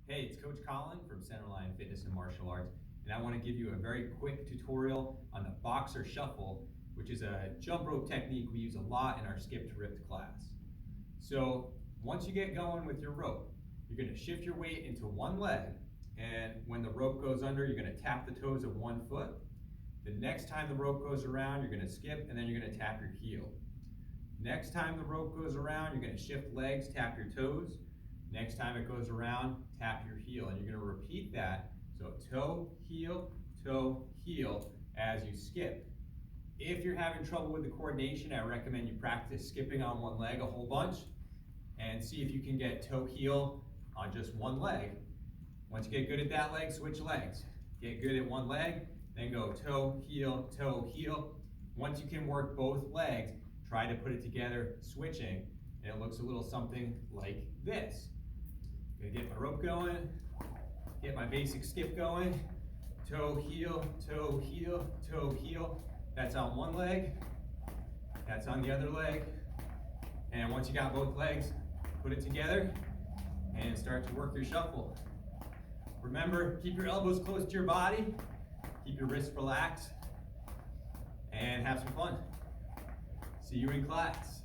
Hey, it's Coach Collin from Centerline Fitness and Martial Arts, and I want to give you a very quick tutorial on the boxer shuffle, which is a jump rope technique we use a lot in our skip to ripped class. So once you get going with your rope, you're going to shift your weight into one leg, and when the rope goes under, you're going to tap the toes of one foot. The next time the rope goes around, you're going to skip, and then you're going to tap your heel. Next time the rope goes around, you're going to shift legs, tap your toes. Next time it goes around, tap your heel, and you're going to repeat that. So toe, heel, as you skip. If you're having trouble with the coordination, I recommend you practice skipping on one leg a whole bunch and see if you can get toe, heel on just one leg. Once you get good at that leg, switch legs. Get good at one leg, then go toe, heel. Once you can work both legs, try to put it together, switching, and it looks a little something like this. Gonna get my rope going, get my basic skip going, toe, heel, toe, heel. That's on one leg, that's on the other leg. And once you got both legs, put it together and start to work your shuffle. Remember, keep your elbows close to your body, keep your wrists relaxed, and have some fun. See you in class.